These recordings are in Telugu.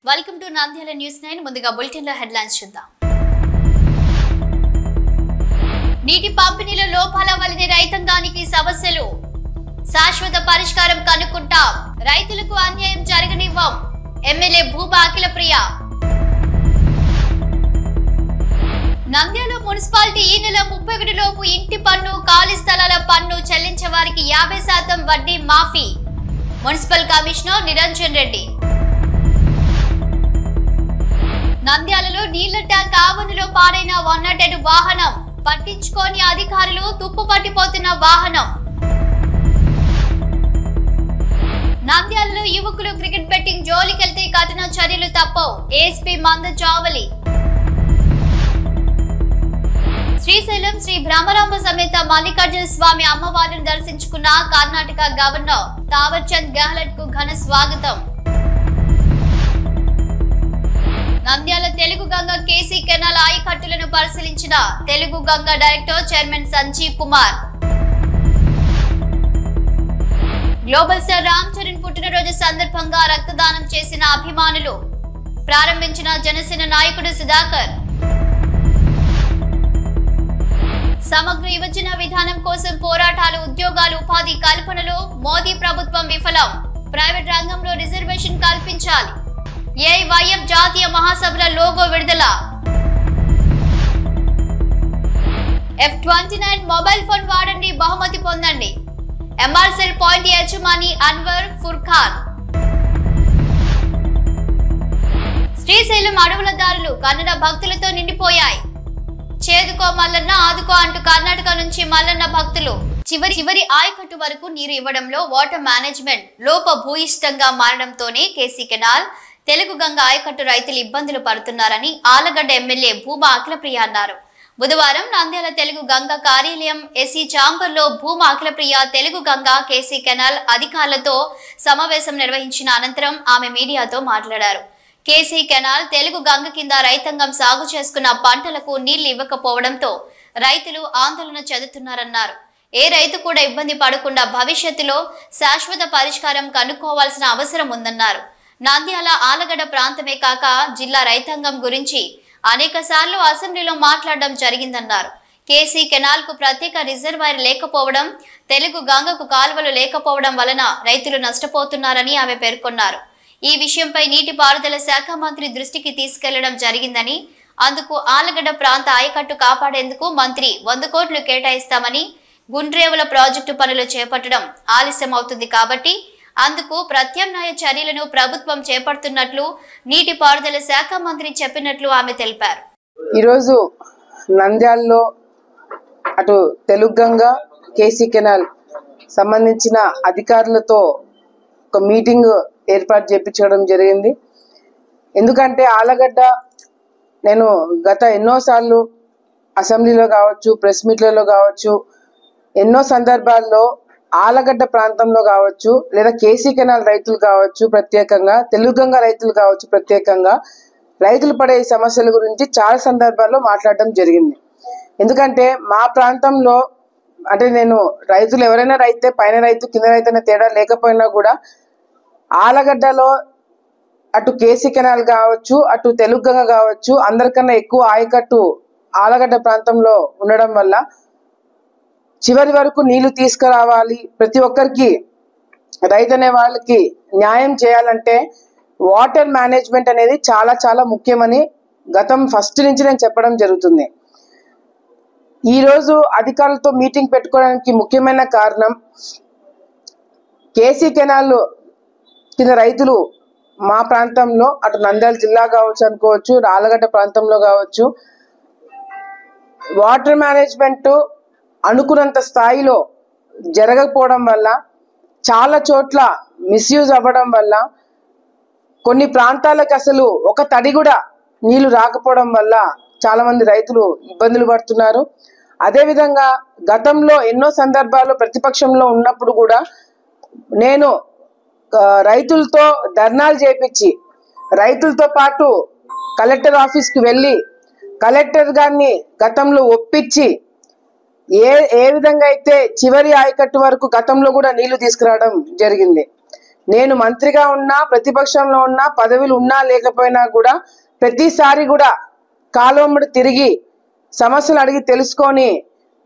వెల్కమ్ టు నంద్యాల న్యూస్ 9 ముందుగా బులెటిన్ లో హెడ్లైన్స్ చూద్దాం. నీటి పంపిణీలో లోపాల వల్లనే రైతాంగానికి సమస్యలు. శాశ్వత పరిష్కారం కనుక్కుంటాం. రైతులకు అన్యాయం జరగనివ్వం. ఎమ్మెల్యే భూమా అఖిలప్రియ. నంద్యాల మున్సిపాలిటీ ఈ నెల 31 లోపు ఇంటి పన్ను, ఖాళీ స్థలాల పన్ను చెల్లించే వారికి 50% వడ్డీ మాఫీ. Municipal commissioner Niranjan Reddy. నంద్యాలలో నీళ్ల ట్యాంక్ ఆవరణలో పాడైన 108 వాహనం. పట్టించుకోని అధికారులు తుప్పు పట్టిపోతున్న వాహనం. నంద్యాలలో యువకులు క్రికెట్ బెట్టింగ్ జోలికెళ్తే కఠిన చర్యలు తప్పవు. ఏఎస్పీ మంద చావలి. శ్రీశైలం శ్రీ బ్రహ్మరాంబ సమేత మల్లికార్జున స్వామి అమ్మవారిని దర్శించుకున్న కర్ణాటక గవర్నర్ తావర్ చంద్ గెహ్లట్ కు ఘన స్వాగతం. నంద్యాల తెలుగు గంగ కేసీ కెనాల్ ఆయకట్టులను పరిశీలించిన Telugu Ganga director chairman Sanjeev Kumar. Global star Ram Charan పుట్టినరోజు సందర్భంగా రక్తదానం చేసిన అభిమానులు. ప్రారంభించిన జనసేన నాయకుడు సుధాకర్. సమగ్ర యువజన విధానం కోసం పోరాటాలు, ఉద్యోగాలు, ఉపాధి కల్పనలో మోదీ ప్రభుత్వం విఫలం. ప్రైవేట్ రంగంలో రిజర్వేషన్ కల్పించాలి. ఏఐవైఎఫ్ జాతీయ మహాసభల లోగో విడుదల. F29 మొబైల్ ఫోన్ వాడండి, బహుమతి పొందండి. ఎంఆర్సెల్ పాయింట్ యజమాని అన్వర్ ఫుర్ఖాన్. శ్రీశైలం అడవుల దారులు కన్నడ భక్తులతో నిండిపోయాయి. చేదుకో మల్లన్న ఆదుకో అంటూ కర్ణాటక నుంచి మల్లన్న భక్తులు. చివరి ఆయకట్టు వరకు నీరు ఇవ్వడంలో వాటర్ మేనేజ్మెంట్ లోపభూయిష్టంగా మారడంతోనే కేసీ కెనాల్, తెలుగు గంగ ఆయకట్టు రైతులు ఇబ్బందులు పడుతున్నారని ఆలగడ్డ ఎమ్మెల్యే భూమా అఖిలప్రియ అన్నారు. బుధవారం నంద్యాల తెలుగు గంగ కార్యాలయం ఎస్సీ ఛాంబర్ లో భూమా అఖిలప్రియ తెలుగు గంగ కేసీ కెనాల్ అధికారులతో సమావేశం నిర్వహించిన అనంతరం ఆమె మీడియాతో మాట్లాడారు. కేసీ కెనాల్, తెలుగు గంగ కింద రైతాంగం సాగు చేసుకున్న పంటలకు నీళ్లు ఇవ్వకపోవడంతో రైతులు ఆందోళన చెందుతున్నారన్నారు. ఏ రైతు కూడా ఇబ్బంది పడకుండా భవిష్యత్తులో శాశ్వత పరిష్కారం కనుక్కోవాల్సిన అవసరం ఉందన్నారు. నంద్యాల ఆలగడ్డ ప్రాంతమే కాక జిల్లా రైతాంగం గురించి అనేక సార్లు అసెంబ్లీలో మాట్లాడడం జరిగిందన్నారు. కేసీ కెనాల్ కు ప్రత్యేక రిజర్వాయర్ లేకపోవడం, తెలుగు గంగకు కాలువలు లేకపోవడం వలన రైతులు నష్టపోతున్నారని ఆమె పేర్కొన్నారు. ఈ విషయంపై నీటిపారుదల శాఖ మంత్రి దృష్టికి తీసుకెళ్లడం జరిగిందని, అందుకు ఆలగడ్డ ప్రాంత ఆయకట్టు కాపాడేందుకు మంత్రి 100 కోట్లు కేటాయిస్తామని, గుండ్రేవుల ప్రాజెక్టు పనులు చేపట్టడం ఆలస్యం అవుతుంది కాబట్టి అందుకు ప్రత్యామ్నాయ చర్యలను ప్రభుత్వం చేపడుతున్నట్లు నీటిపారుదల శాఖ మంత్రి చెప్పినట్లు ఆమె తెలిపారు. ఈరోజు నంద్యాలలో అటు తెలుగు గంగ, కేసీ కెనాల్ సంబంధించిన అధికారులతో ఒక మీటింగ్ ఏర్పాటు చేయించడం జరిగింది. ఎందుకంటే ఆలగడ్డ నేను గత ఎన్నోసార్లు అసెంబ్లీలో కావచ్చు, ప్రెస్ మీట్లలో కావచ్చు, ఎన్నో సందర్భాల్లో ఆలగడ్డ ప్రాంతంలో కావచ్చు, లేదా కేసీ కెనాల్ రైతులు కావచ్చు, ప్రత్యేకంగా తెలుగు గంగ రైతులు కావచ్చు, ప్రత్యేకంగా రైతులు పడే సమస్యల గురించి చాలా సందర్భాల్లో మాట్లాడడం జరిగింది. ఎందుకంటే మా ప్రాంతంలో అంటే నేను రైతులు ఎవరైనా రైతే, పైన రైతు కింద రైతు అనే తేడా లేకపోయినా కూడా ఆలగడ్డలో అటు కేసీ కెనాల్ కావచ్చు, అటు తెలుగు గంగ కావచ్చు, అందరికన్నా ఎక్కువ ఆయకట్టు ఆలగడ్డ ప్రాంతంలో ఉండడం వల్ల చివరి వరకు నీళ్లు తీసుకురావాలి. ప్రతి ఒక్కరికి, రైతు అనే వాళ్ళకి న్యాయం చేయాలంటే వాటర్ మేనేజ్మెంట్ అనేది చాలా చాలా ముఖ్యమని గతం ఫస్ట్ నుంచి నేను చెప్పడం జరుగుతుంది. ఈరోజు అధికారులతో మీటింగ్ పెట్టుకోవడానికి ముఖ్యమైన కారణం, కేసీ కెనాల్ కింద రైతులు మా ప్రాంతంలో అటు నంద్యాల జిల్లా కావచ్చు అనుకోవచ్చు, ఆలగడ్డ ప్రాంతంలో కావచ్చు, వాటర్ మేనేజ్మెంట్ అనుకున్నంత స్థాయిలో జరగకపోవడం వల్ల, చాలా చోట్ల మిస్యూజ్ అవ్వడం వల్ల, కొన్ని ప్రాంతాలకు అసలు ఒక తడి కూడా నీళ్లు రాకపోవడం వల్ల చాలా మంది రైతులు ఇబ్బందులు పడుతున్నారు. అదేవిధంగా గతంలో ఎన్నో సందర్భాల్లో ప్రతిపక్షంలో ఉన్నప్పుడు కూడా నేను రైతులతో ధర్నాలు చేపించి, రైతులతో పాటు కలెక్టర్ ఆఫీస్కి వెళ్ళి కలెక్టర్ గారిని గతంలో ఒప్పించి ఏ విధంగా అయితే చివరి ఆయకట్టు వరకు గతంలో కూడా నీళ్లు తీసుకురావడం జరిగింది. నేను మంత్రిగా ఉన్నా, ప్రతిపక్షంలో ఉన్నా, పదవులు ఉన్నా లేకపోయినా కూడా ప్రతిసారి కూడా కాలువమ్మడి తిరిగి సమస్యలు అడిగి తెలుసుకొని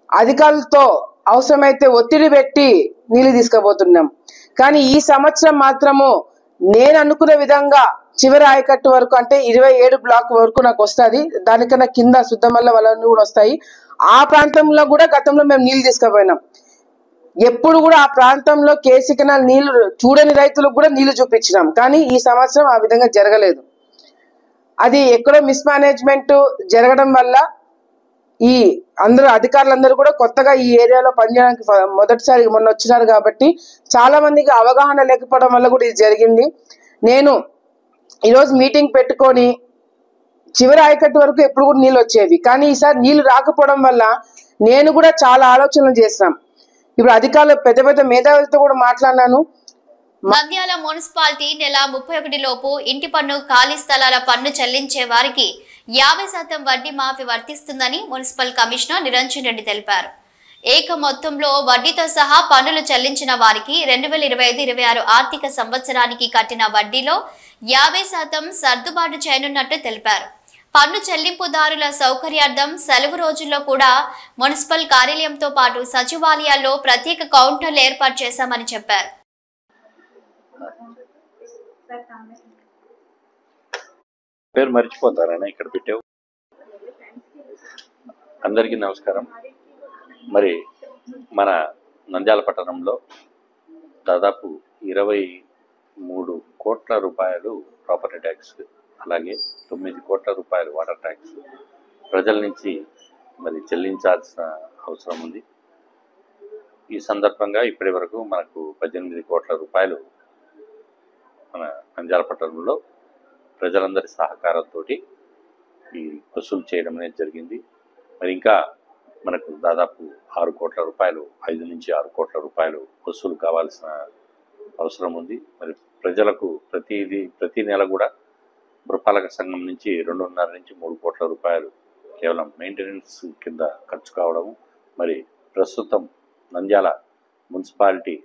అధికారులతో అవసరమైతే ఒత్తిడి పెట్టి నీళ్లు తీసుకుపోతున్నాం. కానీ ఈ సంవత్సరం మాత్రము నేను అనుకున్న విధంగా చివరి ఆయకట్టు వరకు అంటే 27 బ్లాక్ వరకు నాకు వస్తుంది. దానికన్నా కింద సుద్దమల్ల వలలు కూడా వస్తాయి. ఆ ప్రాంతంలో కూడా గతంలో మేము నీళ్లు తీసుకుపోయినాం. ఎప్పుడు కూడా ఆ ప్రాంతంలో కేసీ కెనాల్ నీళ్లు చూడని రైతులకు కూడా నీళ్లు చూపించినాం. కానీ ఈ సంవత్సరం ఆ విధంగా జరగలేదు. అది ఎక్కడో మిస్ మేనేజ్మెంట్ జరగడం వల్ల ఈ అందరూ అధికారులందరూ కూడా కొత్తగా ఈ ఏరియాలో పనిచేయడానికి మొదటిసారి మొన్న వచ్చినారు కాబట్టి చాలా మందికి అవగాహన లేకపోవడం వల్ల కూడా ఇది జరిగింది. నేను ఈరోజు మీటింగ్ పెట్టుకొని చివరి ఆయకట్టు వరకు ఎప్పుడు కూడా నీళ్ళు వచ్చేవి. కానీ ఈసారి నీళ్లు రాకపోవడం వల్ల నేను కూడా చాలా ఆలోచనలు చేసినాం. ఇప్పుడు అధికారులు పెద్ద పెద్ద మేధావులతో కూడా మాట్లాడినాను. నంద్యాల మున్సిపాలిటీ నెల 31 లోపు ఇంటి పన్ను, ఖాళీ స్థలాల పన్ను చెల్లించే వారికి 50% వడ్డీ మాఫీ వర్తిస్తుందని మున్సిపల్ కమిషనర్ నిరంజన్ రెడ్డి తెలిపారు. ఏక మొత్తంలో వడ్డీతో సహా పన్నులు చెల్లించిన వారికి 2025-26 ఆర్థిక సంవత్సరానికి కట్టిన వడ్డీలో 50% సర్దుబాటు చేయనున్నట్టు తెలిపారు. పన్ను చెల్లింపుదారుల సౌకర్యార్థం సెలవు రోజుల్లో కూడా మున్సిపల్ కార్యాలయంతో పాటు సచివాలయాల్లో ప్రత్యేక కౌంటర్లు ఏర్పాటు చేశామని చెప్పారు. పేరు మర్చిపోతారని ఇక్కడ పెట్టావు. అందరికీ నమస్కారం. మరి మన నంద్యాల పట్టణంలో దాదాపు 23 కోట్ల రూపాయలు ప్రాపర్టీ ట్యాక్స్, అలాగే 9 కోట్ల రూపాయలు వాటర్ ట్యాక్స్ ప్రజల నుంచి మరి చెల్లించాల్సిన అవసరం ఉంది. ఈ సందర్భంగా ఇప్పటి వరకు మనకు 18 కోట్ల రూపాయలు మన నంద్యాల పట్టణంలో ప్రజలందరి సహకారంతో ఈ వసూలు చేయడం అనేది జరిగింది. మరి ఇంకా మనకు దాదాపు 6 కోట్ల రూపాయలు, 5 నుంచి 6 కోట్ల రూపాయలు వసూలు కావాల్సిన అవసరం ఉంది. మరి ప్రజలకు ప్రతి నెల కూడా పురపాలక సంఘం నుంచి 2.5 నుంచి 3 కోట్ల రూపాయలు కేవలం మెయింటెనెన్స్ కింద ఖర్చు కావడము. మరి ప్రస్తుతం నంద్యాల మున్సిపాలిటీ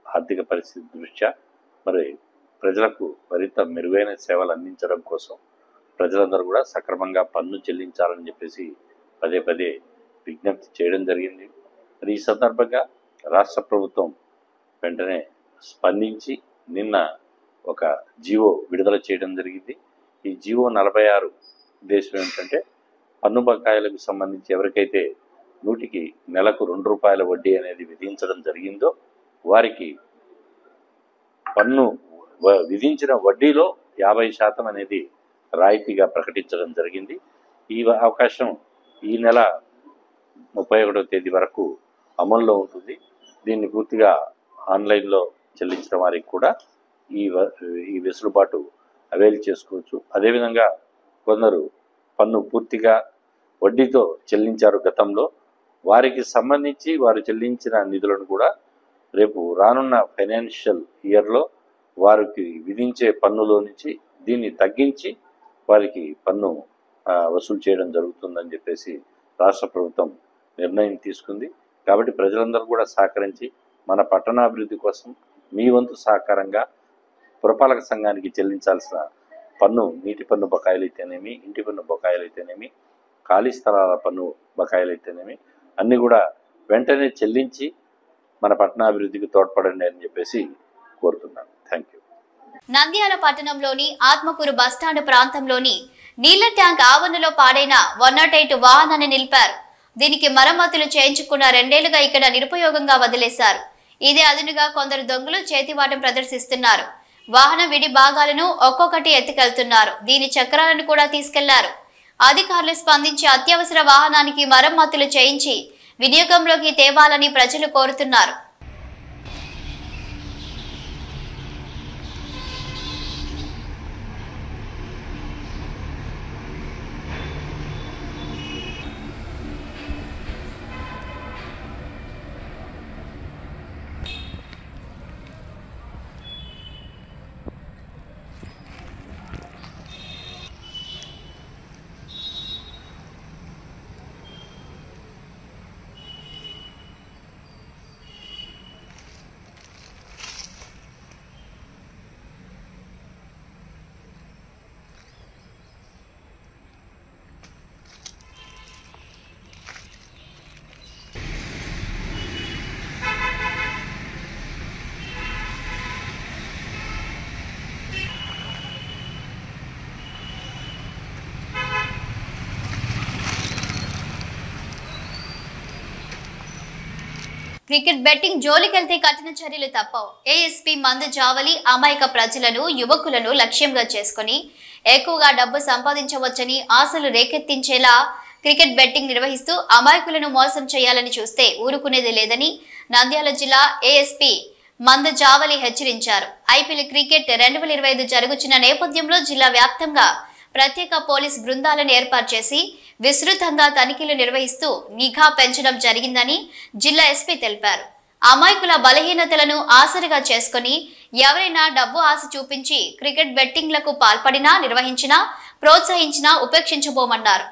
ఆర్థిక పరిస్థితి దృష్ట్యా మరి ప్రజలకు మరింత మెరుగైన సేవలు అందించడం కోసం ప్రజలందరూ కూడా సక్రమంగా పన్ను చెల్లించాలని చెప్పేసి పదే పదే విజ్ఞప్తి చేయడం జరిగింది. మరి ఈ సందర్భంగా రాష్ట్ర ప్రభుత్వం వెంటనే స్పందించి నిన్న ఒక జీవో విడుదల చేయడం జరిగింది. ఈ జీవో 46 ఉద్దేశం ఏంటంటే పన్ను బకాయిలకు సంబంధించి ఎవరికైతే 100కి నెలకు 2 రూపాయల వడ్డీ అనేది విధించడం జరిగిందో వారికి పన్ను విధించిన వడ్డీలో 50% అనేది రాయితీగా ప్రకటించడం జరిగింది. ఈ అవకాశం ఈ నెల 31వ తేదీ వరకు అమల్లో ఉంటుంది. దీన్ని పూర్తిగా ఆన్లైన్లో చెల్లించిన వారికి కూడా ఈ వెసులుబాటు అవైల్ చేసుకోవచ్చు. అదేవిధంగా కొందరు పన్ను పూర్తిగా వడ్డీతో చెల్లించారు గతంలో, వారికి సంబంధించి వారు చెల్లించిన నిధులను కూడా రేపు రానున్న ఫైనాన్షియల్ ఇయర్లో వారికి విధించే పన్నులో నుంచి దీన్ని తగ్గించి వారికి పన్ను వసూలు చేయడం జరుగుతుందని చెప్పేసి రాష్ట్ర ప్రభుత్వం నిర్ణయం తీసుకుంది. కాబట్టి ప్రజలందరూ కూడా సహకరించి మన పట్టణాభివృద్ధి కోసం మీ వంతు సహకారంగా పురపాలక సంఘానికి చెల్లించాల్సిన పన్ను, నీటి పన్ను బకాయిలు అయితేనేమి, ఇంటి పన్ను బకాయిలు అయితేనేమి, ఖాళీ స్థలాల పన్ను బకాయిలు అయితేనేమి అన్నీ కూడా వెంటనే చెల్లించి మన పట్టణాభివృద్ధికి తోడ్పడండి అని చెప్పేసి కోరుతున్నాను. Thank you. నంద్యాల పట్టణంలోని ఆత్మకూరు బస్టాండ్ ప్రాంతంలోని నీళ్ల ట్యాంక్ ఆవరణలో పాడైన 108 వాహనాన్ని నిలిపారు. దీనికి మరమ్మతులు చేయించుకున్న 2 ఏళ్లుగా ఇక్కడ నిరుపయోగంగా వదిలేశారు. ఇదే అదునుగా కొందరు దొంగలు చేతివాటం ప్రదర్శిస్తున్నారు. వాహనం విడి భాగాలను ఒక్కొక్కటి ఎత్తుకెళ్తున్నారు. దీని చక్రాలను కూడా తీసుకెళ్లారు. అధికారులు స్పందించి అత్యవసర వాహనానికి మరమ్మతులు చేయించి వినియోగంలోకి తేవాలని ప్రజలు కోరుతున్నారు. క్రికెట్ బెట్టింగ్ జోలికెళ్తే కఠిన చర్యలు తప్పవు. ఏఎస్పీ మందు జావలి అమాయక ప్రజలను, యువకులను లక్ష్యంగా చేసుకుని ఎక్కువగా డబ్బు సంపాదించవచ్చని ఆశలు రేకెత్తించేలా క్రికెట్ బెట్టింగ్ నిర్వహిస్తూ అమాయకులను మోసం చేయాలని చూస్తే ఊరుకునేది లేదని నంద్యాల జిల్లా ఏఎస్పీ మందు జావలి హెచ్చరించారు. ఐపీఎల్ క్రికెట్ 2025 జరుగుతున్న నేపథ్యంలో జిల్లా వ్యాప్తంగా ప్రత్యేక పోలీస్ బృందాలను ఏర్పాటు చేసి విస్తృతంగా తనిఖీలు నిర్వహిస్తూ నిఘా పెంచడం జరిగిందని జిల్లా ఎస్పీ తెలిపారు. అమాయకుల బలహీనతలను ఆసరిగా చేసుకుని ఎవరైనా డబ్బు ఆశ చూపించి క్రికెట్ బెట్టింగ్లకు పాల్పడినా, నిర్వహించినా, ప్రోత్సహించినా ఉపేక్షించబోమన్నారు.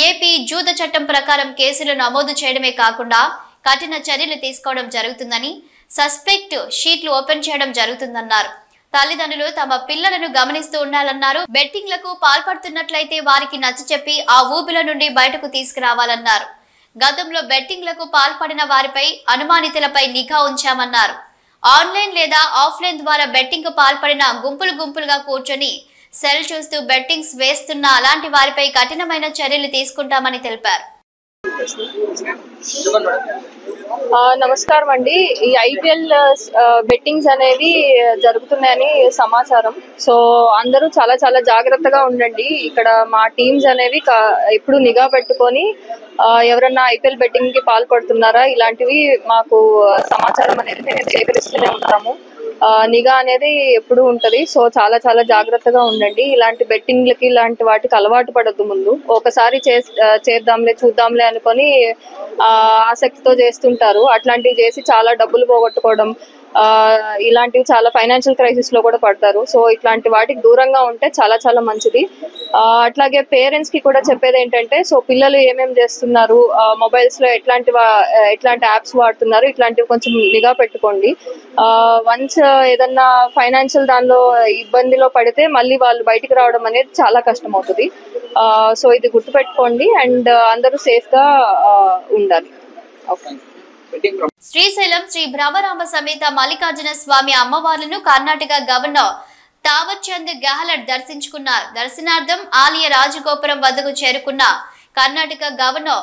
ఏపీ జూద చట్టం ప్రకారం కేసులు నమోదు చేయడమే కాకుండా కఠిన చర్యలు తీసుకోవడం జరుగుతుందని, సస్పెక్ట్ షీట్లు ఓపెన్ చేయడం జరుగుతుందన్నారు. తల్లిదండ్రులు తమ పిల్లలను గమనిస్తూ ఉండాలన్నారు. బెట్టింగ్లకు పాల్పడుతున్నట్లయితే వారికి నచ్చచెప్పి ఆ ఊబిల నుండి బయటకు తీసుకురావాలన్నారు. గతంలో బెట్టింగ్లకు పాల్పడిన వారిపై, అనుమానితులపై నిఘా ఉంచామన్నారు. ఆన్లైన్ లేదా ఆఫ్లైన్ ద్వారా బెట్టింగ్ పాల్పడిన గుంపులుగా కూర్చొని సెల్ చూస్తూ బెట్టింగ్స్ వేస్తున్న అలాంటి వారిపై కఠినమైన చర్యలు తీసుకుంటామని తెలిపారు. నమస్కారం అండి. ఈ ఐపీఎల్ బెట్టింగ్స్ అనేవి జరుగుతున్నాయని సమాచారం. సో అందరూ చాలా జాగ్రత్తగా ఉండండి. ఇక్కడ మా టీమ్స్ అనేవి ఎప్పుడు నిఘా పెట్టుకొని ఎవరన్నా ఐపీఎల్ బెట్టింగ్ కి పాల్పడుతున్నారా ఇలాంటివి మాకు సమాచారం అనేది మేము సేకరిస్తూనే ఉంటాము. నిఘా అనేది ఎప్పుడు ఉంటది. సో చాలా జాగ్రత్తగా ఉండండి. ఇలాంటి బెట్టింగ్లకి, ఇలాంటి వాటికి అలవాటు పడద్దు. ముందు ఒకసారి చేద్దాంలే, చూద్దాంలే అనుకొని ఆసక్తితో చేస్తుంటారు. అట్లాంటివి చేసి చాలా డబ్బులు పోగొట్టుకోవడం, ఇలాంటివి చాలా ఫైనాన్షియల్ క్రైసిస్ లో కూడా పడతారు. సో ఇట్లాంటి వాటికి దూరంగా ఉంటే చాలా మంచిది. అట్లాగే పేరెంట్స్ కి కూడా చెప్పేది ఏంటంటే, సో పిల్లలు ఏమేమి చేస్తున్నారు, మొబైల్స్ లో ఎట్లాంటి యాప్స్ వాడుతున్నారు, ఇట్లాంటివి కొంచెం నిఘా పెట్టుకోండి. వన్స్ ఏదన్నా ఫైనాన్షియల్ దానిలో ఇబ్బందిలో పడితే మళ్ళీ వాళ్ళు బయటికి రావడం అనేది చాలా కష్టం అవుతుంది. సో ఇది గుర్తుపెట్టుకోండి అండ్ అందరూ సేఫ్ గా ఉండాలి. ఓకే. శ్రీశైలం శ్రీ భ్రమరాంబ సమేత మల్లికార్జున స్వామి అమ్మవార్లను కర్ణాటక గవర్నర్ తావర్ చంద్ గెహ్లట్ దర్శించుకున్నారు. దర్శనార్థం ఆలయ రాజగోపురం వద్దకు చేరుకున్న కర్ణాటక గవర్నర్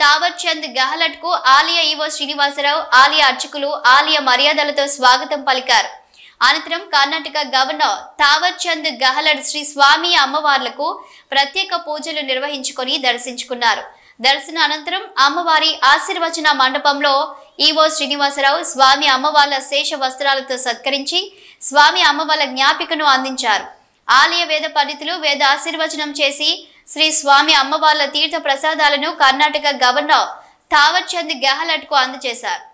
తావర్ చంద్ గెహ్లట్ కు ఆలయ ఈవో శ్రీనివాసరావు, ఆలయ అర్చకులు ఆలయ మర్యాదలతో స్వాగతం పలికారు. అనంతరం కర్ణాటక గవర్నర్ తావర్ చంద్ గెహ్లట్ శ్రీ స్వామి అమ్మవార్లకు ప్రత్యేక పూజలు నిర్వహించుకొని దర్శించుకున్నారు. దర్శన అనంతరం అమ్మవారి ఆశీర్వచన మండపంలో ఈవో శ్రీనివాసరావు స్వామి అమ్మవార్ల శేష వస్త్రాలతో సత్కరించి స్వామి అమ్మవార్ల జ్ఞాపికను అందించారు. ఆలయ వేద పండితులు వేద ఆశీర్వచనం చేసి శ్రీ స్వామి అమ్మవార్ల తీర్థ ప్రసాదాలను కర్ణాటక గవర్నర్ తావర్ చంద్ గెహ్లట్ కు అందజేశారు.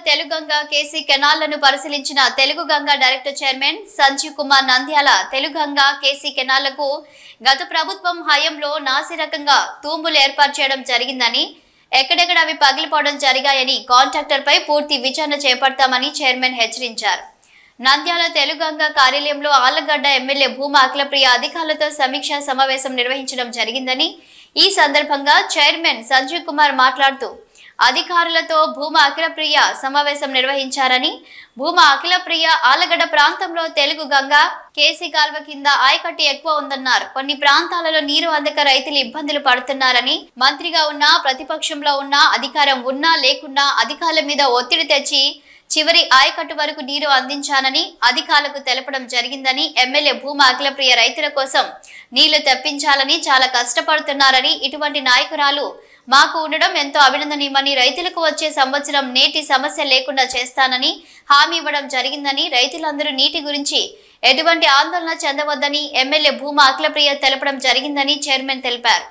తెలుగంగ కేసీ కెనాల్లను పరిశీలించిన Teluguganga director chairman Sanjeev Kumar Nandyal Teluganga KC కెనాల్లకు గత ప్రభుత్వం హయాంలో నాసిరకంగా తూంబులు ఏర్పాటు చేయడం జరిగిందని, ఎక్కడెక్కడ అవి పగిలిపోవడం జరిగాయని కాంట్రాక్టర్ పై పూర్తి విచారణ చేపడతామని చైర్మన్ హెచ్చరించారు. నంద్యాల తెలుగంగ కార్యాలయంలో ఆళ్లగడ్డ ఎమ్మెల్యే భూమా అఖిలప్రియ అధికారులతో సమీక్షా సమావేశం నిర్వహించడం జరిగిందని, ఈ సందర్భంగా చైర్మన్ సంజీవ్ కుమార్ మాట్లాడుతూ అధికారులతో భూమా అఖిలప్రియ సమావేశం నిర్వహించారని, భూమా అఖిలప్రియ ఆళ్లగడ్డ ప్రాంతంలో తెలుగు గంగ కేసీ కాల్వ కింద ఆయకట్టు ఎక్కువ ఉందన్నారు. కొన్ని ప్రాంతాలలో నీరు అందక రైతులు ఇబ్బందులు పడుతున్నారని, మంత్రిగా ఉన్నా ప్రతిపక్షంలో ఉన్నా అధికారం ఉన్నా లేకున్నా అధికారుల మీద ఒత్తిడి తెచ్చి చివరి ఆయకట్టు వరకు నీరు అందించానని అధికారులకు తెలపడం జరిగిందని, ఎమ్మెల్యే భూమా అఖిలప్రియ రైతుల కోసం నీళ్లు తెప్పించాలని చాలా కష్టపడుతున్నారని, ఇటువంటి నాయకురాలు మాకు ఉండడం ఎంతో అభినందనీయమని, రైతులకు వచ్చే సంవత్సరం నీటి సమస్య లేకుండా చేస్తానని హామీ ఇవ్వడం జరిగిందని, రైతులందరూ నీటి గురించి ఎటువంటి ఆందోళన చెందవద్దని ఎమ్మెల్యే భూమా అఖిలప్రియ తెలపడం జరిగిందని చైర్మన్ తెలిపారు.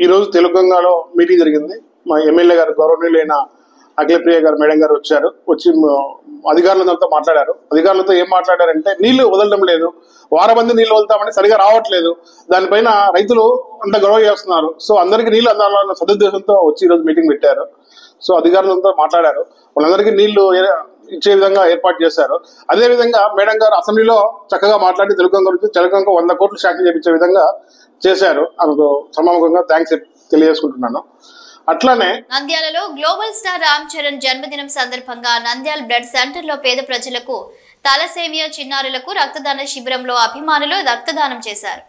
ఈరోజు తెలంగాణలో మీటింగ్ జరిగింది. మా ఎమ్మెల్యే గారు గౌరవనీయులైన అఖిలప్రియ గారు మేడం గారు వచ్చి అధికారులతో మాట్లాడారు. అధికారులతో ఏం మాట్లాడారంటే నీళ్లు వదలడం లేదు, వారం మంది నీళ్లు వదులుతామని సరిగా రావట్లేదు, దానిపైన రైతులు అంత గొడవ చేస్తున్నారు. సో అందరికీ నీళ్లు అందాలన్న సదుద్దేశంతో వచ్చి ఈరోజు మీటింగ్ పెట్టారు. సో అధికారులతో మాట్లాడారు, వాళ్ళందరికీ నీళ్లు ఇచ్చే విధంగా ఏర్పాటు చేశారు. అదేవిధంగా మేడం గారు అసెంబ్లీలో చక్కగా మాట్లాడి తెలుగు గురించి 100 కోట్లు శాంక్షన్ చేయించే విధంగా చేశారు. అందుకు సమాముఖంగా థ్యాంక్స్ తెలియజేసుకుంటున్నాను. అట్లానే నంద్యాలలో గ్లోబల్ స్టార్ రామ్ చరణ్ జన్మదినం సందర్భంగా నంద్యాల బ్లడ్ సెంటర్ లో పేద ప్రజలకు తలసేమియా చిన్నారులకు రక్తదాన శిబిరంలో అభిమానులు రక్తదానం చేశారు.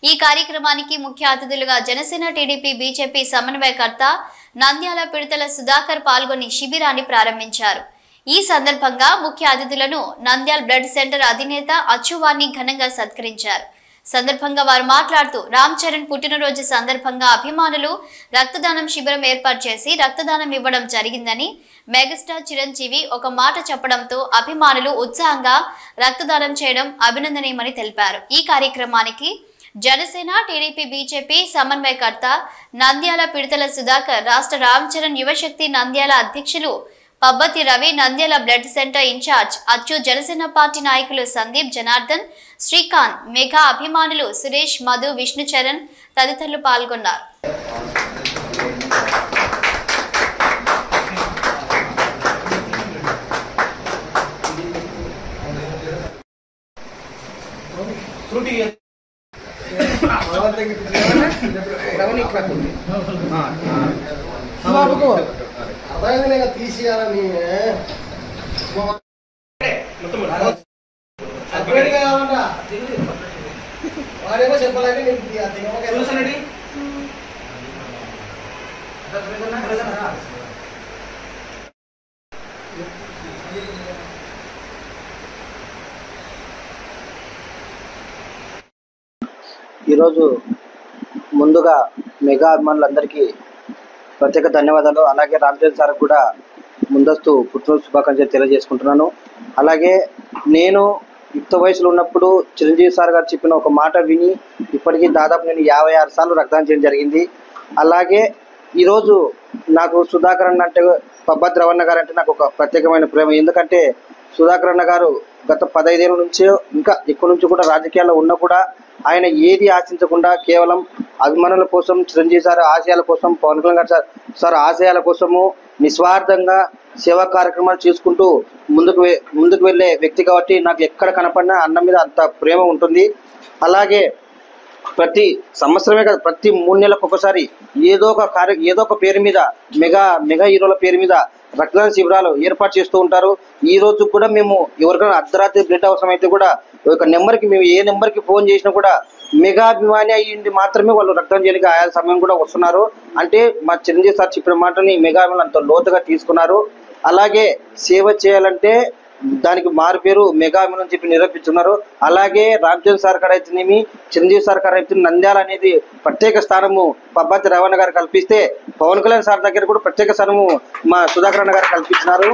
ఈ కార్యక్రమానికి ముఖ్య అతిథులుగా జనసేన, టీడీపీ, బీజేపీ సమన్వయకర్త నంద్యాల పిడతల సుధాకర్ పాల్గొని శిబిరాన్ని ప్రారంభించారు. ఈ సందర్భంగా ముఖ్య అతిథులను నంద్యాల బ్లడ్ సెంటర్ అధినేత అచ్చువాణి ఘనంగా సత్కరించారు. సందర్భంగా వారు మాట్లాడుతూ రామ్ చరణ్ పుట్టినరోజు సందర్భంగా అభిమానులు రక్తదానం శిబిరం ఏర్పాటు చేసి రక్తదానం ఇవ్వడం జరిగిందని, మెగాస్టార్ చిరంజీవి ఒక మాట చెప్పడంతో అభిమానులు ఉత్సాహంగా రక్తదానం చేయడం అభినందనీయమని తెలిపారు. ఈ కార్యక్రమానికి జనసేన, టీడీపీ, బీజేపీ సమన్వయకర్త నంద్యాల పిడతల సుధాకర్, రాష్ట్ర రామ్ చరణ్ యువశక్తి నంద్యాల అధ్యక్షులు Pabbathi Ravi, Nandyal blood centre incharge Achu, Janasena party నాయకులు సందీప్, జనార్దన్, శ్రీకాంత్, మెగా అభిమానులు సురేష్, మధు, విష్ణుచరణ్ తదితరులు పాల్గొన్నారు. తీసేయాలని వాడేమో చెప్పాలంటే ఈరోజు ముందుగా మెగా అభిమానులందరికీ ప్రత్యేక ధన్యవాదాలు. అలాగే రామ్ చరణ్ సార్ కూడా ముందస్తు పుట్టినరోజు శుభాకాంక్షలు తెలియజేసుకుంటున్నాను. అలాగే నేను యుక్త వయసులో ఉన్నప్పుడు చిరంజీవి సార్ గారు చెప్పిన ఒక మాట విని ఇప్పటికీ దాదాపు నేను 56 సార్లు రక్తదానం చేయడం జరిగింది. అలాగే ఈరోజు నాకు సుధాకర్ అన్న అంటే, పబ్బతి రవణ గారు అంటే నాకు ఒక ప్రత్యేకమైన ప్రేమ. ఎందుకంటే సుధాకర్ అన్న గారు గత 15 ఏళ్ళ నుంచో ఇంకా ఎక్కువ నుంచి కూడా రాజకీయాల్లో ఉన్నా కూడా ఆయన ఏది ఆశించకుండా కేవలం అభిమానుల కోసం, చిరంజీవి సార్ ఆశయాల కోసం, పవన్ కళ్యాణ్ గారు సార్ ఆశయాల కోసము నిస్వార్థంగా సేవా కార్యక్రమాలు చేసుకుంటూ ముందుకు వెళ్ళే వ్యక్తి కాబట్టి నాకు ఎక్కడ కనపడినా అన్న మీద అంత ప్రేమ ఉంటుంది. అలాగే ప్రతి సంవత్సరమే కాదు, ప్రతి 3 నెలలకు ఒకసారి ఏదో ఒక పేరు మీద మెగా హీరోల పేరు మీద రక్తదాన శిబిరాలు ఏర్పాటు చేస్తూ ఉంటారు. ఈ రోజు కూడా మేము ఎవరికైనా అర్ధరాత్రి బ్లడ్ అవసరం అయితే కూడా ఒక నెంబర్కి, మేము ఏ నెంబర్కి ఫోన్ చేసినా కూడా మెగా అభిమాని అయ్యింది మాత్రమే వాళ్ళు రక్తం చేయడానికి ఆయా సమయం కూడా వస్తున్నారు. అంటే మా చిరంజీవి సార్ చెప్పిన మాటని మెగా అభిమానులు అంత లోతుగా తీసుకున్నారు. అలాగే సేవ చేయాలంటే దానికి మారు పేరు మెగా అభిమానులు చెప్పి నిరూపించున్నారు. అలాగే రామ్ చరణ్ సార్ కాడ అయితేనేమి, చిరంజీవి సార్ కాడ అయితే నంద్యాల అనేది ప్రత్యేక స్థానము పబ్బతి రవణ గారు కల్పిస్తే, పవన్ కళ్యాణ్ సార్ దగ్గర కూడా ప్రత్యేక స్థానము మా సుధాకర్ అన్న గారు కల్పించినారు.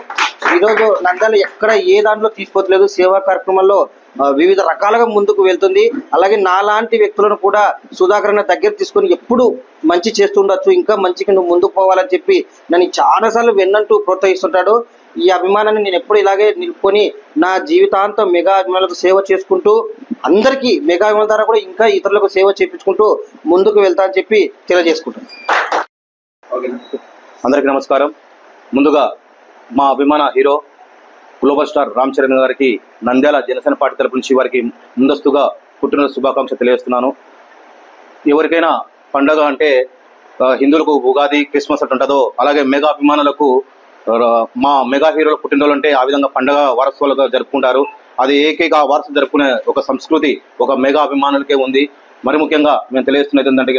ఈరోజు నంద్యాల ఎక్కడ ఏ దాంట్లో తీసుకోవట్లేదు, సేవా కార్యక్రమాల్లో వివిధ రకాలుగా ముందుకు వెళ్తుంది. అలాగే నాలాంటి వ్యక్తులను కూడా సుధాకర్ అన్న దగ్గర తీసుకొని ఎప్పుడు మంచి చేస్తుండొచ్చు, ఇంకా మంచిగా నువ్వు ముందుకు పోవాలని చెప్పి నన్ను చాలాసార్లు వెన్నంటూ ప్రోత్సహిస్తుంటాడు. ఈ అభిమానాన్ని నేను ఎప్పుడు ఇలాగే నిలుపుకొని నా జీవితాంతం మెగా అభిమానులకు సేవ చేసుకుంటూ అందరికీ మెగా అభిమానుల ద్వారా కూడా ఇంకా ఇతరులకు సేవ చేయించుకుంటూ ముందుకు వెళ్తా అని చెప్పి తెలియజేసుకుంటాను. అందరికీ నమస్కారం. ముందుగా మా అభిమాన hero global star Ram Charan గారికి నంద్యాల జనసేన పార్టీ తరపు నుంచి వారికి ముందస్తుగా పుట్టినరోజు శుభాకాంక్షలు తెలియజేస్తున్నాను. ఎవరికైనా పండగ అంటే హిందువులకు ఉగాది, క్రిస్మస్ అట్లా ఉంటుందో అలాగే మెగా అభిమానులకు మా మెగా హీరోల పుట్టినరోజు అంటే ఆ విధంగా పండగ వారసత్వాలుగా జరుపుకుంటారు. అది ఏకైక వారసు జరుపుకునే ఒక సంస్కృతి ఒక మెగా అభిమానులకే ఉంది. మరి ముఖ్యంగా మేము తెలియజేస్తున్నది ఏంటంటే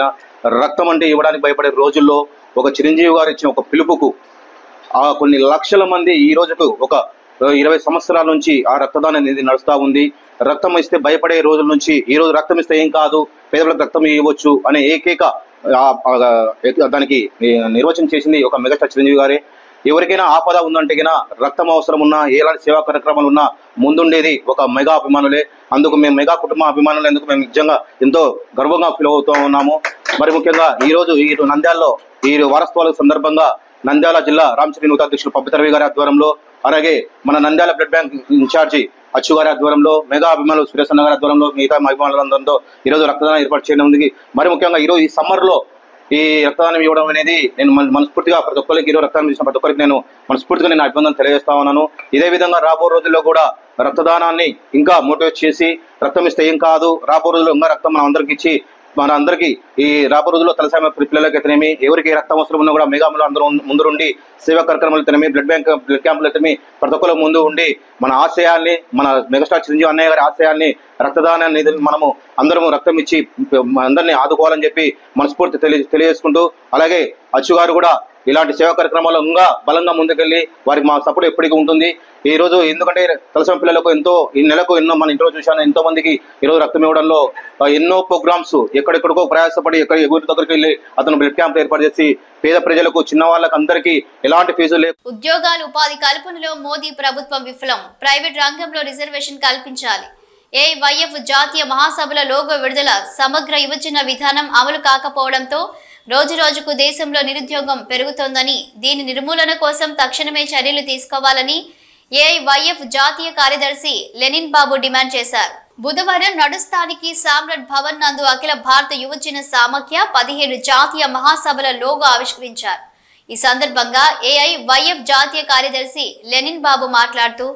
రక్తం అంటే ఇవ్వడానికి భయపడే రోజుల్లో ఒక చిరంజీవి గారు ఇచ్చిన ఒక పిలుపుకు కొన్ని లక్షల మంది ఈ రోజుకు ఒక 20 సంవత్సరాల నుంచి ఆ రక్తదానం అనేది నడుస్తూ ఉంది. రక్తం ఇస్తే భయపడే రోజుల నుంచి ఈ రోజు రక్తం ఇస్తే ఏం కాదు, పేదలకు రక్తం ఇవ్వచ్చు అనే ఏకైక దానికి నిర్వచనం చేసింది ఒక మెగాస్టార్ చిరంజీవి గారే. ఎవరికైనా ఆపద ఉందంటే గినా రక్తం అవసరం ఉన్నా ఎలాంటి సేవా కార్యక్రమాలు ఉన్నా ముందుండేది ఒక మెగా అభిమానులే. అందుకు మేము మెగా కుటుంబ అభిమానులు ఎందుకు మేము నిజంగా ఎంతో గర్వంగా ఫీల్ అవుతూ ఉన్నాము. మరి ముఖ్యంగా ఈరోజు ఈ నంద్యాలలో ఈ వారసత్వాల సందర్భంగా నంద్యాల జిల్లా రామచంద్ర నూతన అధ్యక్షులు పబ్బితరవి గారి ఆధ్వర్యంలో అలాగే మన నంద్యాల బ్లడ్ బ్యాంక్ ఇన్ఛార్జి అచ్చు గారి ఆధ్వర్యంలో మెగా అభిమానులు సురేష్ అన్న గారి ఆధ్వర్యంలో మిగతా అభిమానులందరితో ఈరోజు రక్తదానం ఏర్పాటు చేయడం ఉంది. మరి ముఖ్యంగా ఈరోజు ఈ సమ్మర్లో ఈ రక్తదానం ఇవ్వడం అనేది నేను మనస్ఫూర్తిగా ప్రతి ఒక్కరికి ఈరోజు రక్తదానం చేసిన ప్రతి ఒక్కరికి నేను మనస్ఫూర్తిగా నేను అభినందన తెలియజేస్తా ఉన్నాను. ఇదే విధంగా రాబో రోజుల్లో కూడా రక్తదానాన్ని ఇంకా మోటివేట్ చేసి రక్తం ఇస్తే ఏం కాదు, రాబో రోజుల్లో ఇంకా రక్తం మనం అందరికి ఇచ్చి మన అందరికీ ఈ రాబో రోజుల్లో తలసామ పిల్లలకి అయితేనేమి ఎవరికి రక్తం అవసరం ఉన్నా కూడా మెగాములు అందరూ ముందు ఉండి సేవా కార్యక్రమాలు అయితేనేమి బ్లడ్ క్యాంపులు అయితేనేమి ప్రతి ఒక్కరు ముందు ఉండి మన ఆశయాల్ని మన మెగాస్టార్ చిరంజీవి అన్నయ్య గారి ఆశయాల్ని రక్తదానాన్ని మనము అందరము రక్తం ఇచ్చి అందరినీ ఆదుకోవాలని చెప్పి మనస్ఫూర్తి తెలియజేసుకుంటూ అలాగే అచ్చు గారు కూడా ఇలాంటి సేవా కార్యక్రమాల్లో ఇంకా బలంగా ముందుకెళ్ళి వారికి మా సపోర్ట్ ఎప్పటికీ ఉంటుంది. ఈ రోజు ఎందుకంటే తలసామ పిల్లలకు ఎంతో ఈ నెలకు ఎన్నో మన ఇంట్లో చూశాను ఎంతో మందికి ఈరోజు రక్తం ఇవ్వడంలో ఎన్నో ప్రోగ్రామ్స్ ఎక్కడెక్కడికో ప్రయాసపడి ఎవరి దగ్గరికి వెళ్ళి అతను బ్లడ్ క్యాంప్ ఏర్పాటు చేసి పేద ప్రజలకు చిన్న వాళ్ళకి అందరికీ ఎలాంటి ఫీజు లేదు. ఉద్యోగాలు ఉపాధి కల్పనలో మోదీ ప్రభుత్వం విఫలం. ప్రైవేట్ రంగంలో రిజర్వేషన్ కల్పించాలి. ఏఐవైఎఫ్ జాతీయ మహాసభల లోగో విడుదల. సమగ్ర యువజన విధానం అమలు కాకపోవడంతో రోజు రోజుకు దేశంలో నిరుద్యోగం పెరుగుతోందని దీని నిర్మూలన కోసం తక్షణమే చర్యలు తీసుకోవాలని ఏఐవైఎఫ్ జాతీయ కార్యదర్శి లెనిన్ బాబు డిమాండ్ చేశారు. బుధవారం నడుస్తానికి సామ్రాట్ భవన్ నందు అఖిల భారత యువజన సమాఖ్య 17 జాతీయ మహాసభల లోగో ఆవిష్కరించారు. ఈ సందర్భంగా ఏఐవైఎఫ్ జాతీయ కార్యదర్శి లెనిన్ బాబు మాట్లాడుతూ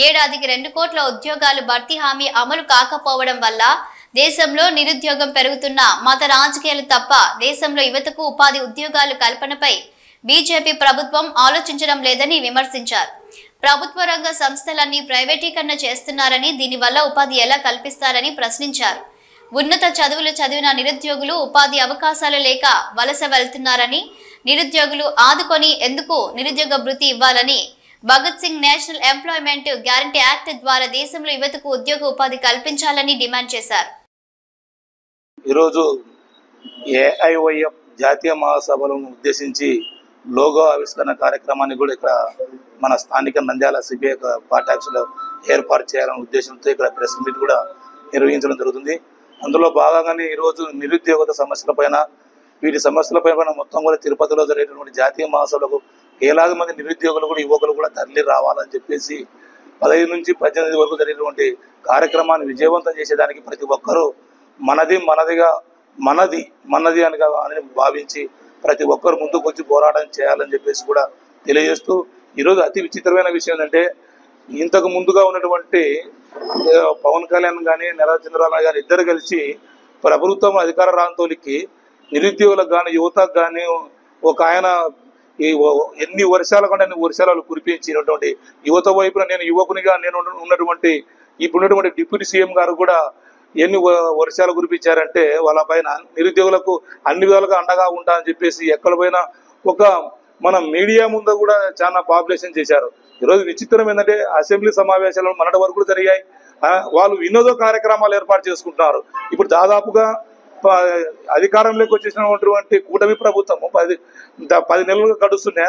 ఏడాదికి 2 కోట్ల ఉద్యోగాలు భర్తీ హామీ అమలు కాకపోవడం వల్ల దేశంలో నిరుద్యోగం పెరుగుతున్న మత రాజకీయాలు తప్ప దేశంలో యువతకు ఉపాధి ఉద్యోగాల కల్పనపై బీజేపీ ప్రభుత్వం ఆలోచించడం లేదని విమర్శించారు. ప్రభుత్వ రంగ సంస్థలన్నీ ప్రైవేటీకరణ చేస్తున్నారని దీనివల్ల ఉపాధి ఎలా కల్పిస్తారని ప్రశ్నించారు. ఉన్నత చదువులు చదివిన నిరుద్యోగులు ఉపాధి అవకాశాలు లేక వలస వెళ్తున్నారని నిరుద్యోగులు ఆదుకొని ఎందుకు నిరుద్యోగ భృతి ఇవ్వాలని Bhagat Singh national employment guarantee act ద్వారా దేశంలో యువతకు ఉద్యోగ ఉపాధి కల్పించాలని డిమాండ్ చేశారు. ఈరోజు ఏఐవైఎఫ్ జాతీయ మహాసభలను ఉద్దేశించి లోగో ఆవిష్కరణ కార్యక్రమాన్ని కూడా ఇక్కడ మన స్థానిక నంద్యాల సిపిఐ పార్టీ ఏర్పాటు చేయాలనే ఉద్దేశంతో ఇక్కడ ప్రెస్ మీట్ కూడా నిర్వహించడం జరుగుతుంది. అందులో భాగంగానే ఈరోజు నిరుద్యోగత సమస్యలపైన వీటి సమస్యలపైన మొత్తం కూడా తిరుపతిలో జరిగేటువంటి జాతీయ మహాసభలకు వేలాది మంది నిరుద్యోగులు కూడా యువకులు కూడా తరలి రావాలని చెప్పేసి 15 నుంచి 18 వరకు జరిగినటువంటి కార్యక్రమాన్ని విజయవంతం చేసేదానికి ప్రతి ఒక్కరూ మనది అని భావించి ప్రతి ఒక్కరు ముందుకు వచ్చి పోరాటం చేయాలని చెప్పేసి కూడా తెలియజేస్తూ ఈరోజు అతి విచిత్రమైన విషయం ఏంటంటే ఇంతకు ముందుగా ఉన్నటువంటి పవన్ కళ్యాణ్ కానీ నెల చంద్రబాబు గారు ఇద్దరు కలిసి ప్రభుత్వం అధికార రాంతోలికి నిరుద్యోగులకు కానీ యువతకు కానీ ఒక ఆయన ఎన్ని వర్షాల కంటే అన్ని వర్షాలు కురిపించినటువంటి యువత వైపున నేను యువకునిగా నేను ఉన్నటువంటి ఇప్పుడున్నటువంటి డిప్యూటీ సీఎం గారు కూడా ఎన్ని వర్షాలు కురిపించారంటే వాళ్ళ పైన నిరుద్యోగులకు అన్ని విధాలుగా అండగా ఉంటా అని చెప్పేసి ఎక్కడ పోయినా ఒక మన మీడియా ముందు కూడా చాలా పాపులేషన్ చేశారు. ఈరోజు విచిత్రం ఏంటంటే అసెంబ్లీ సమావేశాలు మొన్నటి వరకు కూడా జరిగాయి. వాళ్ళు వినోద కార్యక్రమాలు ఏర్పాటు చేసుకుంటున్నారు. ఇప్పుడు దాదాపుగా అధికారంలోకి వచ్చేసినటువంటి కూటమి ప్రభుత్వం 10 నెలలుగా గడుస్తున్నా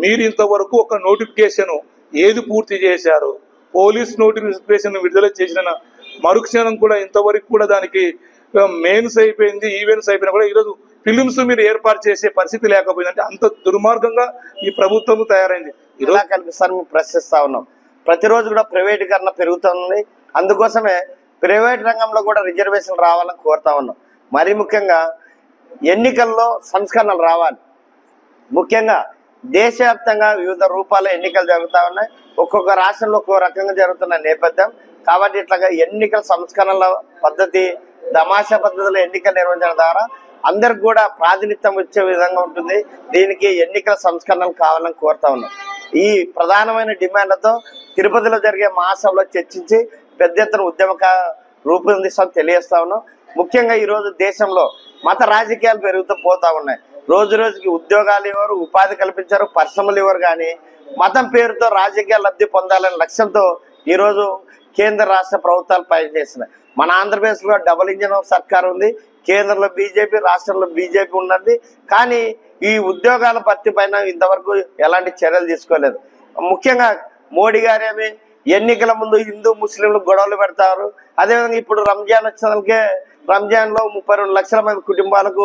మీరు ఇంతవరకు ఒక నోటిఫికేషన్ ఏది పూర్తి చేశారు? పోలీస్ నోటిఫికేషన్ విడుదల చేసిన మరుక్షణం కూడా ఇంతవరకు కూడా దానికి మెయిన్స్ అయిపోయింది, ఈవెంట్స్ అయిపోయినా కూడా ఈరోజు ఫిలిమ్స్ మీరు ఏర్పాటు చేసే పరిస్థితి లేకపోయిందంటే అంత దుర్మార్గంగా ఈ ప్రభుత్వం తయారైంది. ఇలా కల్పిస్తాను మేము ప్రశ్నిస్తా ఉన్నాం. ప్రతిరోజు కూడా ప్రైవేటీకరణ పెరుగుతుంది. అందుకోసమే ప్రైవేట్ రంగంలో కూడా రిజర్వేషన్ రావాలని కోరుతా ఉన్నాం. మరీ ముఖ్యంగా ఎన్నికల్లో సంస్కరణలు రావాలి. ముఖ్యంగా దేశవ్యాప్తంగా వివిధ రూపాల ఎన్నికలు జరుగుతూ ఉన్నాయి. ఒక్కొక్క రాష్ట్రంలో ఒక్కొక్క రకంగా జరుగుతున్న నేపథ్యం కాబట్టి ఇట్లాగా ఎన్నికల సంస్కరణల పద్ధతి, తమాషా పద్ధతిలో ఎన్నికలు నిర్వహించడం ద్వారా అందరికి కూడా ప్రాతినిధ్యం వచ్చే విధంగా ఉంటుంది. దీనికి ఎన్నికల సంస్కరణలు కావాలని కోరుతా ఉన్నాం. ఈ ప్రధానమైన డిమాండ్లతో తిరుపతిలో జరిగే మహాసభలో చర్చించి పెద్ద ఎత్తున ఉద్యమ రూపొందిస్తామని తెలియజేస్తా ఉన్నాం. ముఖ్యంగా ఈరోజు దేశంలో మత రాజకీయాలు పెరుగుతూ పోతా ఉన్నాయి. రోజు రోజుకి ఉద్యోగాలు ఇవ్వరు, ఉపాధి కల్పించారు, పరిశ్రమలు ఇవ్వరు. కానీ మతం పేరుతో రాజకీయ లబ్ధి పొందాలనే లక్ష్యంతో ఈరోజు కేంద్ర రాష్ట్ర ప్రభుత్వాలు పనిచేస్తున్నాయి. మన ఆంధ్రప్రదేశ్లో డబుల్ ఇంజిన్ సర్కార్ ఉంది. కేంద్రంలో బీజేపీ, రాష్ట్రంలో బీజేపీ ఉన్నది. కానీ ఈ ఉద్యోగాల భర్తీ పైన ఇంతవరకు ఎలాంటి చర్యలు తీసుకోలేదు. ముఖ్యంగా మోడీ గారేమి ఎన్నికల ముందు హిందూ ముస్లింలు గొడవలు పెడతారు. అదేవిధంగా ఇప్పుడు రంజాన్ వచ్చినందుకే రంజాన్ లో 32 లక్షల మంది కుటుంబాలకు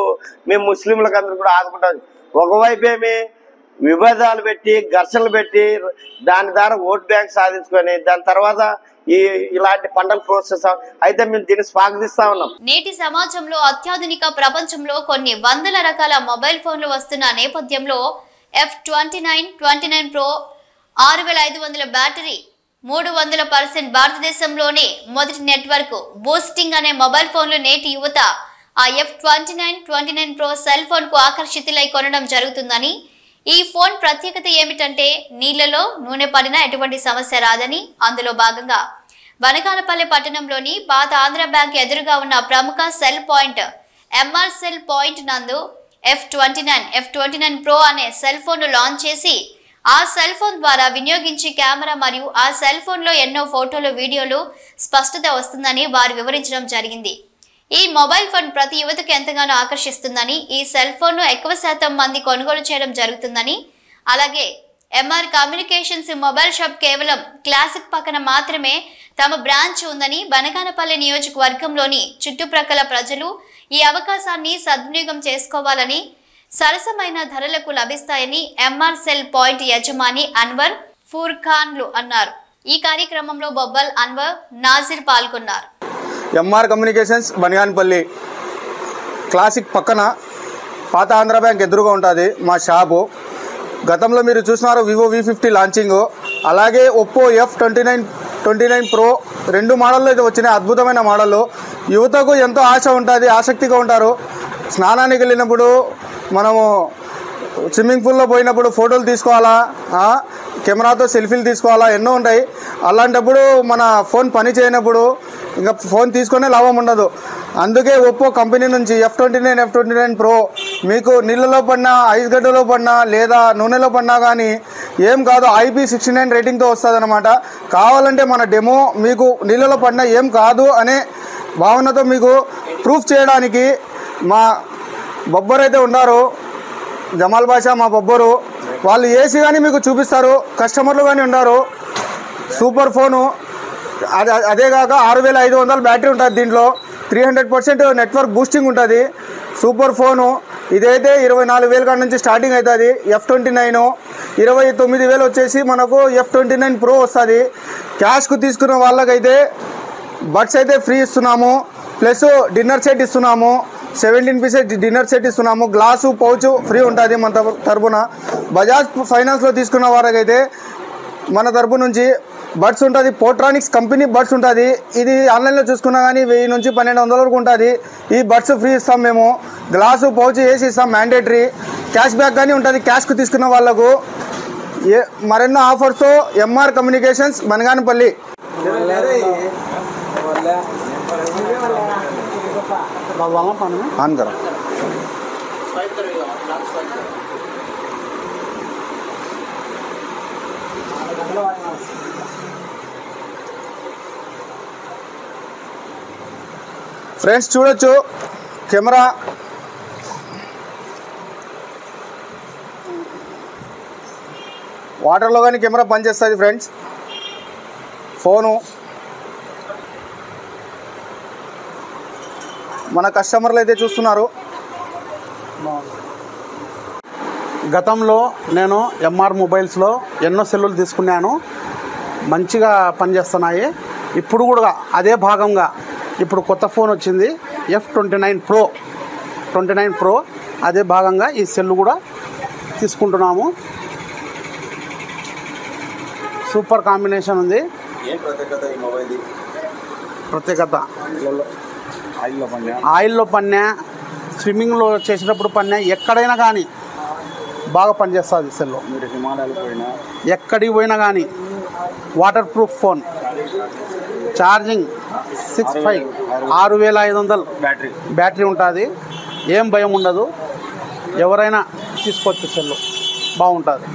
మేము ముస్లింలకు అందరూ కూడా ఆదుకుంటాం. ఒకవైపు ఏమి విభేదాలు పెట్టి, ఘర్షణలు పెట్టి దాని ద్వారా ఓట్ బ్యాంక్ సాధించుకొని దాని తర్వాత ఇలాంటి పంటలు ప్రోత్సహిస్తాం. అయితే మేము దీన్ని స్వాగతిస్తా ఉన్నాం. నేటి సమాజంలో అత్యాధునిక ప్రపంచంలో కొన్ని వందల రకాల మొబైల్ ఫోన్లు వస్తున్న నేపథ్యంలో F29 Pro 6500 బ్యాటరీ 300% భారతదేశంలోనే మొదటి నెట్వర్క్ బూస్టింగ్ అనే మొబైల్ ఫోన్లు నేటి యువత ఆ F29 Pro సెల్ ఫోన్ కు ఆకర్షితులై కొనడం జరుగుతుందని, ఈ ఫోన్ ప్రత్యేకత ఏమిటంటే నీళ్లలో నూనె పడినా ఎటువంటి సమస్య రాదని. అందులో భాగంగా బనగానపల్లి పట్టణంలోని పాత ఆంధ్ర బ్యాంక్ ఎదురుగా ఉన్న ప్రముఖ cell point MR cell point నందు F29 Pro అనే సెల్ ఫోన్ లాంచ్ చేసి ఆ సెల్ ఫోన్ ద్వారా వినియోగించే కెమెరా మరియు ఆ సెల్ ఫోన్ లో ఎన్నో ఫోటోలు, వీడియోలు స్పష్టత వస్తుందని వారు వివరించడం జరిగింది. ఈ మొబైల్ ఫోన్ ప్రతి యువతకు ఎంతగానో ఆకర్షిస్తుందని, ఈ సెల్ ఫోన్ ను ఎక్కువ శాతం మంది కొనుగోలు చేయడం జరుగుతుందని, అలాగే ఎంఆర్ కమ్యూనికేషన్స్ మొబైల్ షాప్ కేవలం క్లాసిక్ పక్కన మాత్రమే తమ బ్రాంచ్ ఉందని, బనగానపల్లి నియోజకవర్గంలోని చుట్టుప్రక్కల ప్రజలు ఈ అవకాశాన్ని సద్వినియోగం చేసుకోవాలని, సరసమైన ధరలకు లభిస్తాయని ఎంఆర్ సెల్ పాయింట్ యజమాని అన్వర్ ఫూర్ఖాన్లు అన్నారు. ఈ కార్యక్రమంలో బొబ్బల్ అన్వర్, నాజిర్ పాల్గొన్నారు. ఎంఆర్ కమ్యూనికేషన్స్ బనగానపల్లి క్లాసిక్ పక్కన పాత ఆంధ్ర బ్యాంక్ ఎదురుగా ఉంటుంది మా షాపు. గతంలో మీరు చూసినారు వివో V50 లాంచింగ్, అలాగే ఒప్పో F29 Pro 2 మోడల్లో అయితే వచ్చినాయి. అద్భుతమైన మోడళ్ళు. యువతకు ఎంతో ఆశ ఉంటుంది, ఆసక్తిగా ఉంటారు. స్నానానికి వెళ్ళినప్పుడు, మనము స్విమ్మింగ్ పూల్లో పోయినప్పుడు ఫోటోలు తీసుకోవాలా, కెమెరాతో సెల్ఫీలు తీసుకోవాలా, ఎన్నో ఉంటాయి. అలాంటప్పుడు మన ఫోన్ పని చేయనప్పుడు ఇంకా ఫోన్ తీసుకునే లాభం ఉండదు. అందుకే ఒప్పో కంపెనీ నుంచి F29 Pro మీకు నీళ్ళలో పడినా, ఐస్ గడ్డలో పడినా లేదా నూనెలో పడినా కానీ ఏం కాదు, IP69 రేటింగ్తో వస్తుంది అనమాట. కావాలంటే మన డెమో మీకు నీళ్ళలో పడినా ఏం కాదు అనే భావనతో మీకు ప్రూఫ్ చేయడానికి మా బొబ్బరు అయితే ఉన్నారు, జమాల్ బాషా మా బొబ్బరు. వాళ్ళు ఏసీ కానీ మీకు చూపిస్తారు, కస్టమర్లు కానీ ఉన్నారు. Super phone. అదేగాక 6500 బ్యాటరీ ఉంటుంది. దీంట్లో 300% నెట్వర్క్ బూస్టింగ్ ఉంటుంది. Super phone. ఇదైతే 24,000 కాడ నుంచి స్టార్టింగ్ అవుతుంది. F29 29,000 వచ్చేసి మనకు F29 Pro వస్తుంది. క్యాష్కు తీసుకున్న వాళ్ళకైతే బడ్స్ అయితే ఫ్రీ ఇస్తున్నాము, ప్లస్ డిన్నర్ సెట్ ఇస్తున్నాము. 17 పీసెస్ డిన్నర్ సెట్ ఇస్తున్నాము. గ్లాసు పౌచ్ ఫ్రీ ఉంటుంది మన తరపున. బజాజ్ ఫైనాన్స్లో తీసుకున్న వారికైతే మన తరపు నుంచి బడ్స్ ఉంటుంది. పోట్రానిక్స్ కంపెనీ బడ్స్ ఉంటుంది. ఇది ఆన్లైన్లో చూసుకున్నా కానీ 1000 నుంచి 1200 వరకు ఉంటుంది. ఈ బడ్స్ ఫ్రీ ఇస్తాం మేము. గ్లాసు పౌచ్ వేసి ఇస్తాం మ్యాండేటరీ. క్యాష్ బ్యాక్ కానీ ఉంటుంది క్యాష్కు తీసుకున్న వాళ్ళకు. మరెన్నో ఆఫర్స్తో ఎంఆర్ కమ్యూనికేషన్స్ బనగానపల్లి. ఆన్ కరా. ఫ్రెండ్స్ చూడొచ్చు కెమెరా, వాటర్లో కానీ కెమెరా పనిచేస్తుంది ఫ్రెండ్స్. ఫోను మన కస్టమర్లు అయితే చూస్తున్నారు. గతంలో నేను ఎంఆర్ మొబైల్స్లో ఎన్నో సెల్లులు తీసుకున్నాను, మంచిగా పనిచేస్తున్నాయి. ఇప్పుడు కూడా అదే భాగంగా ఇప్పుడు కొత్త ఫోన్ వచ్చింది F29 Pro, అదే భాగంగా ఈ సెల్లు కూడా తీసుకుంటున్నాము. సూపర్ కాంబినేషన్ ఉంది. ఏం ప్రత్యేకత ఈ మొబైల్? ప్రత్యేకత ఆయిల్లో పన్నా, స్విమ్మింగ్లో చేసేటప్పుడు పన్నా, ఎక్కడైనా కానీ బాగా పనిచేస్తుంది సెల్లు. మీరు హిమాలయాలకు పోయినా ఎక్కడికి పోయినా కానీ water proof phone. Charging 6500 battery ఉంటుంది. ఏం భయం ఉండదు, ఎవరైనా తీసుకోవచ్చు. సెల్లు బాగుంటుంది.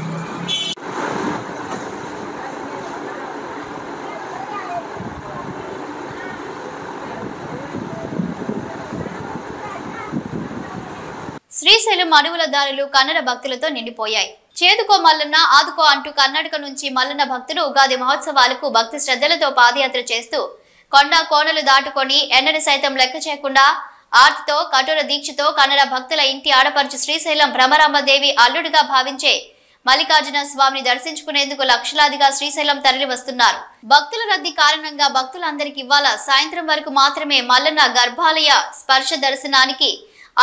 శ్రీశైలం అడవుల దారులు కన్నడ భక్తులతో నిండిపోయాయి. చేదుకో మల్లన్న ఆదుకో అంటూ కర్ణాటక నుంచి మల్లన్న భక్తులు ఉగాది మహోత్సవాలకు భక్తి శ్రద్ధలతో పాదయాత్ర చేస్తూ కొండ కోనలు దాటుకొని ఎన్నడి సైతం లెక్క చేయకుండా ఆర్తితో కఠోర దీక్షతో కన్నడ భక్తుల ఇంటి ఆడపడుచు శ్రీశైలం భ్రమరాంబదేవి అల్లుడిగా భావించే మల్లికార్జున స్వామిని దర్శించుకునేందుకు లక్షలాదిగా శ్రీశైలం తరలి వస్తున్నారు. భక్తుల రద్దీ కారణంగా భక్తులందరికీ ఇవాళ సాయంత్రం వరకు మాత్రమే మల్లన్న గర్భాలయ స్పర్శ దర్శనానికి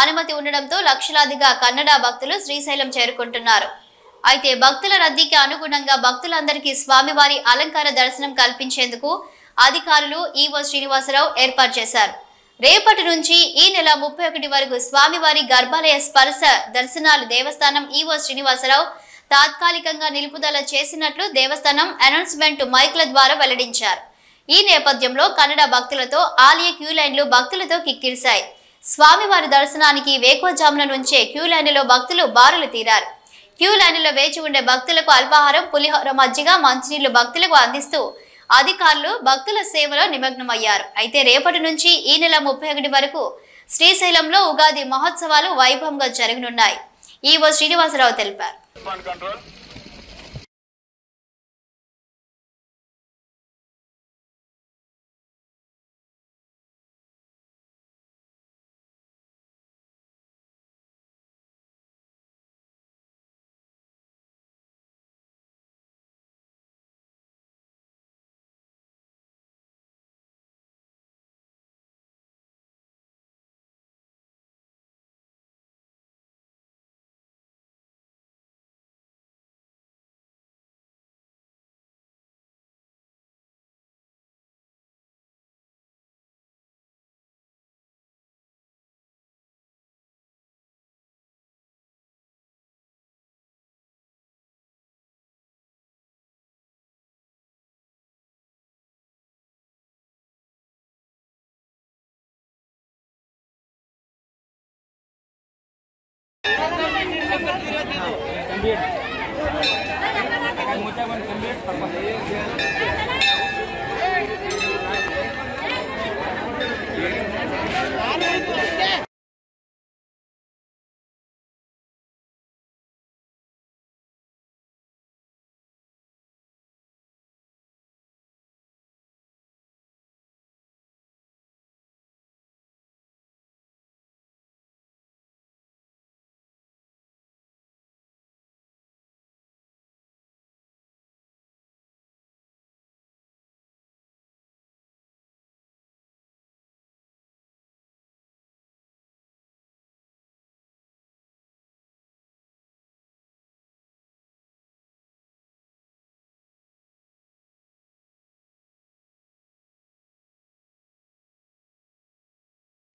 అనుమతి ఉండడంతో లక్షలాదిగా కన్నడ భక్తులు శ్రీశైలం చేరుకుంటున్నారు. అయితే భక్తుల రద్దీకి అనుగుణంగా భక్తులందరికీ స్వామివారి అలంకార దర్శనం కల్పించేందుకు అధికారులు ఈవో శ్రీనివాసరావు ఏర్పాటు చేశారు. రేపటి నుంచి ఈ నెల 31 వరకు స్వామివారి గర్భాలయ స్పర్శ దర్శనాలు దేవస్థానం ఈవో శ్రీనివాసరావు తాత్కాలికంగా నిలుపుదల చేసినట్లు దేవస్థానం అనౌన్స్మెంట్ మైక్ల ద్వారా వెల్లడించారు. ఈ నేపథ్యంలో కన్నడ భక్తులతో ఆలయ క్యూ లైన్లు భక్తులతో కిక్కిరిశాయి. స్వామివారి దర్శనానికి వేకువజామున నుంచే క్యూ లైన్లలో భక్తులు బారులు తీరారు. క్యూ లైన్లలో వేచి ఉండే భక్తులకు అల్పాహారం, పులిహోర, మజ్జిగ, మంచినీళ్లు భక్తులకు అందిస్తూ అధికారులు భక్తుల సేవలో నిమగ్నమయ్యారు. అయితే రేపటి నుంచి ఈ నెల 31 వరకు శ్రీశైలంలో ఉగాది మహోత్సవాలు వైభవంగా జరగనున్నాయి. ఈవో శ్రీనివాసరావు తెలిపారు.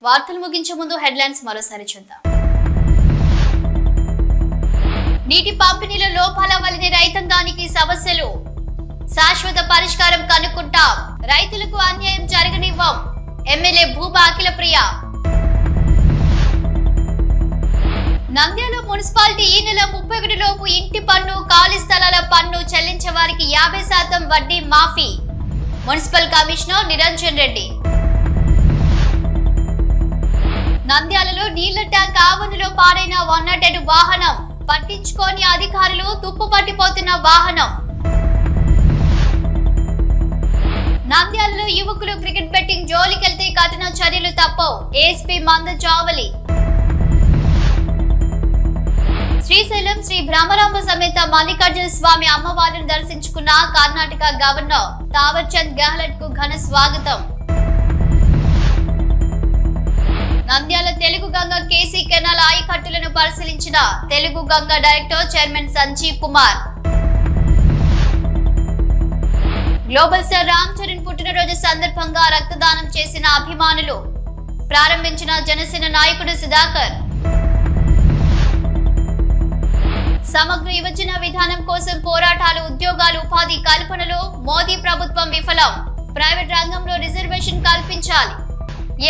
వార్తలు ముగించే ముందు హెడ్లైన్స్ మరోసారి చూద్దాం. నీటి పంపిణీలో లోపాల వల్లనే రైతాంగానికి సమస్యలు, శాశ్వత పరిష్కారం కనుక్కుంటాం, రైతులకు అన్యాయం జరగనివ్వం, ఎమ్మెల్యే భూమా అఖిలప్రియ. నంద్యాల మున్సిపాలిటీ ఈ నెల 31 లోపు ఇంటి పన్ను, ఖాళీ స్థలాల పన్ను చెల్లించే వారికి 50% వడ్డీ మాఫీ, మున్సిపల్ కమిషనర్ నిరంజన్ రెడ్డి. నంద్యాలలో నీళ్ల ట్యాంక్ ఆవరణలో పాడైన 108 వాహనం, పట్టించుకోని అధికారులు, తుప్పు పట్టిపోతున్న వాహనం. నంద్యాలలో యువకులు క్రికెట్ బెట్టింగ్ జోలికెళ్తే కఠిన చర్యలు తప్పవు. ఏఎస్పీ మంద చావలి. శ్రీశైలం శ్రీ బ్రహ్మరాంబ సమేత మల్లికార్జున స్వామి అమ్మవారిని దర్శించుకున్న కర్ణాటక గవర్నర్ తావర్ చంద్ గెహ్లట్ కు ఘన స్వాగతం. నంద్యాల తెలుగు గంగ కేసీ కెనాల్ ఆయకట్టులను పరిశీలించిన Telugu Ganga director chairman Sanjeev Kumar. Global star Ram Charan పుట్టినరోజు సందర్భంగా రక్తదానం చేసిన అభిమానులు. ప్రారంభించిన జనసేన నాయకుడు సుధాకర్. సమగ్ర యువజన విధానం కోసం పోరాటాలు, ఉద్యోగాలు, ఉపాధి కల్పనలో మోదీ ప్రభుత్వం విఫలం. ప్రైవేట్ రంగంలో రిజర్వేషన్ కల్పించాలి.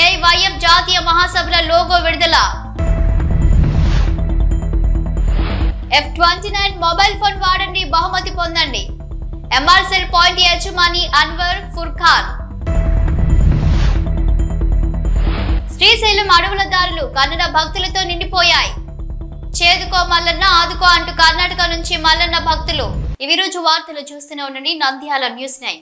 ఏఐవైఎం జాతీయ మహాసభల లోగో విడుదల. F29 మొబైల్ ఫోన్ వాడండి, బహుమతి పొందండి. MRCL పాయింట్ యజమాని అన్వర్ ఫుర్ఖాన్. శ్రీశైలం అడవుల దారులు కన్నడ భక్తులతో నిండిపోయాయి. చేదుకో మల్లన్న ఆదుకో అంటూ కర్ణాటక నుంచి మల్లన్న భక్తులు. ఇవి రోజు వార్తలు చూస్తూనే ఉండండి నంద్యాల న్యూస్ 9.